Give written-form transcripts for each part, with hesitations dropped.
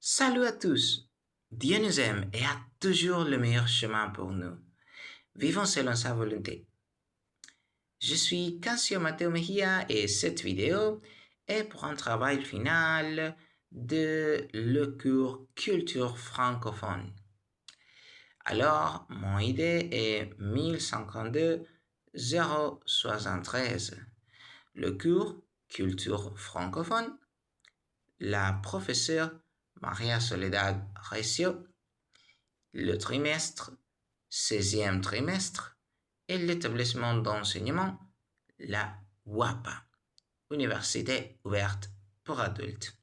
Salut à tous! Dieu nous aime et a toujours le meilleur chemin pour nous. Vivons selon sa volonté. Je suis Cassio Matteo Mejia et cette vidéo est pour un travail final de le cours Culture francophone. Alors, mon idée est 1052-073. Le cours Culture francophone, la professeure Maria Soledad Recio, le trimestre, 16e trimestre, et l'établissement d'enseignement, la WAPA, Université ouverte pour adultes.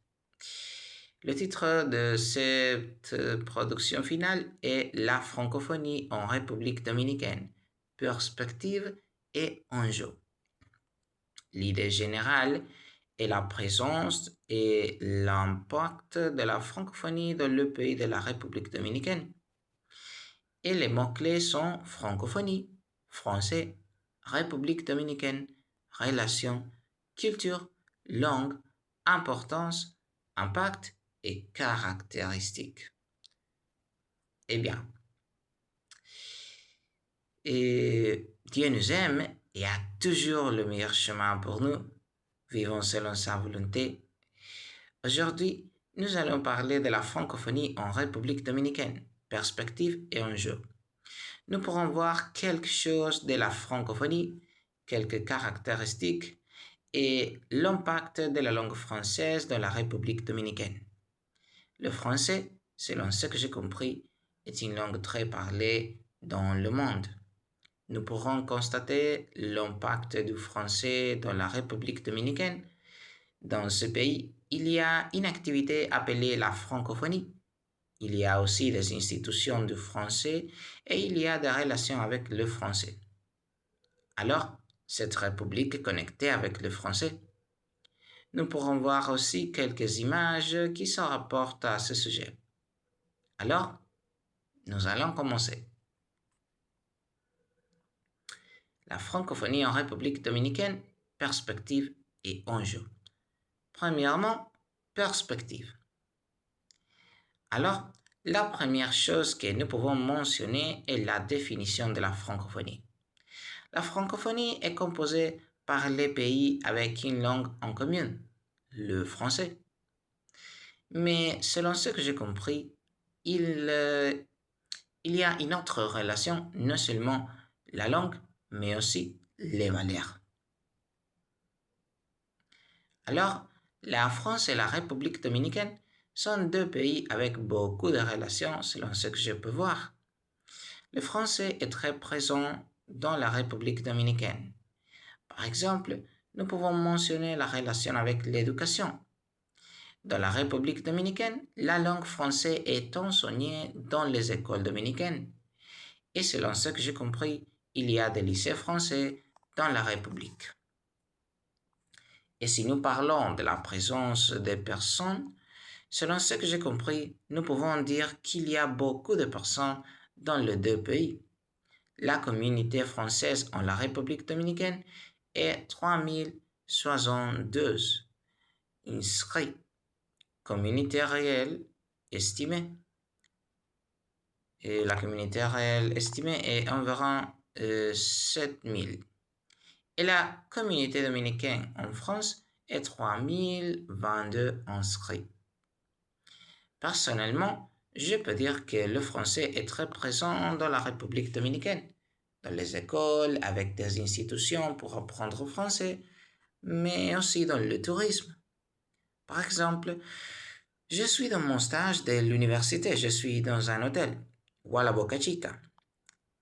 Le titre de cette production finale est La francophonie en République dominicaine, perspective et enjeux. L'idée générale est la présence et l'impact de la francophonie dans le pays de la République dominicaine. Et les mots-clés sont francophonie, français, République dominicaine, relations, culture, langue, importance, impact et caractéristiques. Eh bien, Dieu nous aime et a toujours le meilleur chemin pour nous. Vivons selon sa volonté. Aujourd'hui, nous allons parler de la francophonie en République dominicaine, perspective et enjeux. Nous pourrons voir quelque chose de la francophonie, quelques caractéristiques et l'impact de la langue française dans la République dominicaine. Le français, selon ce que j'ai compris, est une langue très parlée dans le monde. Nous pourrons constater l'impact du français dans la République dominicaine. Dans ce pays, il y a une activité appelée la francophonie. Il y a aussi des institutions du français et il y a des relations avec le français. Alors, cette république est connectée avec le français. Nous pourrons voir aussi quelques images qui se rapportent à ce sujet. Alors, nous allons commencer. La francophonie en République dominicaine, perspective et enjeux. Premièrement, perspective. Alors, la première chose que nous pouvons mentionner est la définition de la francophonie. La francophonie est composée par les pays avec une langue en commune, le français. Mais selon ce que j'ai compris, il y a une autre relation, non seulement la langue, mais aussi les valeurs. Alors, la France et la République dominicaine sont deux pays avec beaucoup de relations selon ce que je peux voir. Le français est très présent dans la République dominicaine. Par exemple, nous pouvons mentionner la relation avec l'éducation. Dans la République dominicaine, la langue française est enseignée dans les écoles dominicaines. Et selon ce que j'ai compris, il y a des lycées français dans la République. Et si nous parlons de la présence des personnes, selon ce que j'ai compris, nous pouvons dire qu'il y a beaucoup de personnes dans les deux pays. La communauté française en la République dominicaine est 3072 inscrits. Communauté réelle estimée. Et la communauté réelle estimée est environ 7000. Et la communauté dominicaine en France est 3022 inscrits. Personnellement, je peux dire que le français est très présent dans la République dominicaine, dans les écoles, avec des institutions pour apprendre français, mais aussi dans le tourisme. Par exemple, je suis dans mon stage de l'université, je suis dans un hôtel, Walla Boca Chica.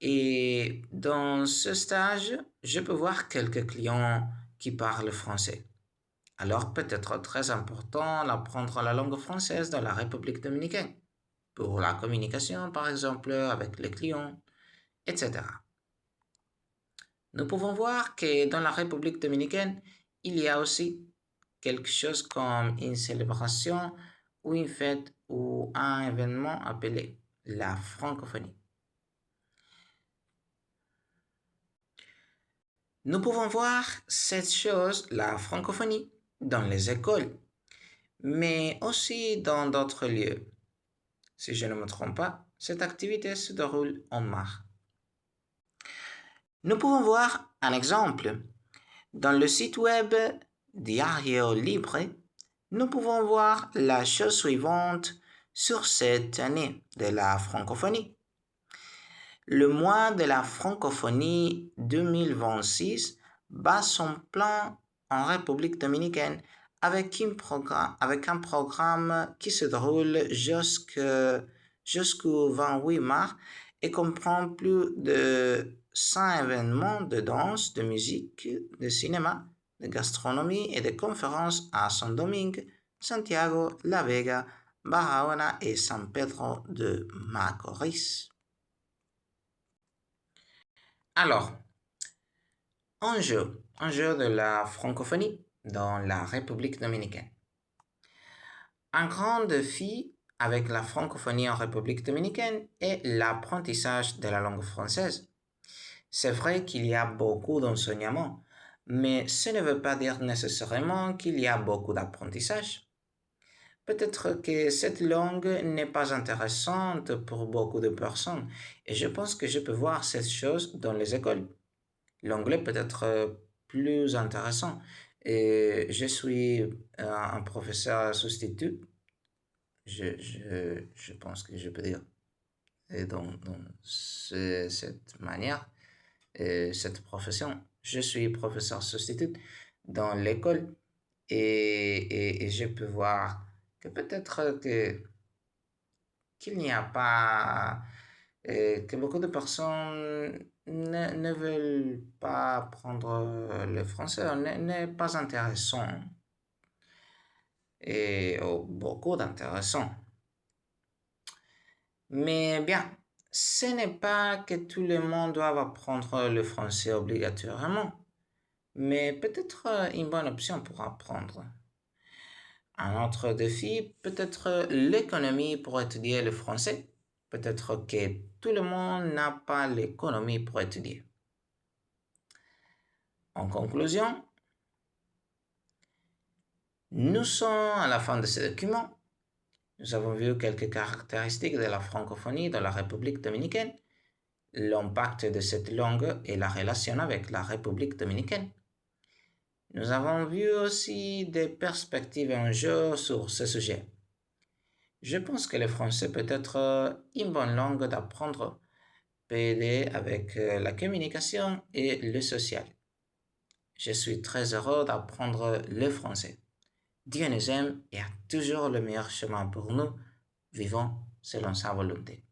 Et dans ce stage, je peux voir quelques clients qui parlent français. Alors peut-être très important d'apprendre la langue française dans la République dominicaine, pour la communication par exemple avec les clients, etc. Nous pouvons voir que dans la République dominicaine, il y a aussi quelque chose comme une célébration ou une fête ou un événement appelé la francophonie. Nous pouvons voir cette chose, la francophonie, dans les écoles, mais aussi dans d'autres lieux. Si je ne me trompe pas, cette activité se déroule en mars. Nous pouvons voir un exemple. Dans le site web Diario Libre, nous pouvons voir la chose suivante sur cette année de la francophonie. Le mois de la francophonie 2026 bat son plein en République dominicaine avec un programme qui se déroule jusqu'au 28 mars et comprend plus de 100 événements de danse, de musique, de cinéma, de gastronomie et de conférences à Saint-Domingue, Santiago, La Vega, Barahona et San Pedro de Macorís. Alors, enjeu de la francophonie dans la République dominicaine. Un grand défi avec la francophonie en République dominicaine est l'apprentissage de la langue française. C'est vrai qu'il y a beaucoup d'enseignements, mais ce ne veut pas dire nécessairement qu'il y a beaucoup d'apprentissage. Peut-être que cette langue n'est pas intéressante pour beaucoup de personnes et je pense que je peux voir cette chose dans les écoles. L'anglais peut être plus intéressant. Et je suis un professeur substitut, je pense que je peux dire, et dans cette manière, cette profession. Je suis professeur substitut dans l'école et je peux voir que peut-être qu'il n'y a pas, que beaucoup de personnes ne veulent pas apprendre le français, n'est pas intéressant et beaucoup d'intéressant. Mais bien, ce n'est pas que tout le monde doit apprendre le français obligatoirement, mais peut-être une bonne option pour apprendre. Un autre défi peut être l'économie pour étudier le français. Peut-être que tout le monde n'a pas l'économie pour étudier. En conclusion, nous sommes à la fin de ce document. Nous avons vu quelques caractéristiques de la francophonie dans la République dominicaine, l'impact de cette langue et la relation avec la République dominicaine. Nous avons vu aussi des perspectives et enjeux sur ce sujet. Je pense que le français peut être une bonne langue d'apprendre, peut aider avec la communication et le social. Je suis très heureux d'apprendre le français. Dieu nous aime et a toujours le meilleur chemin pour nous. Vivons selon sa volonté.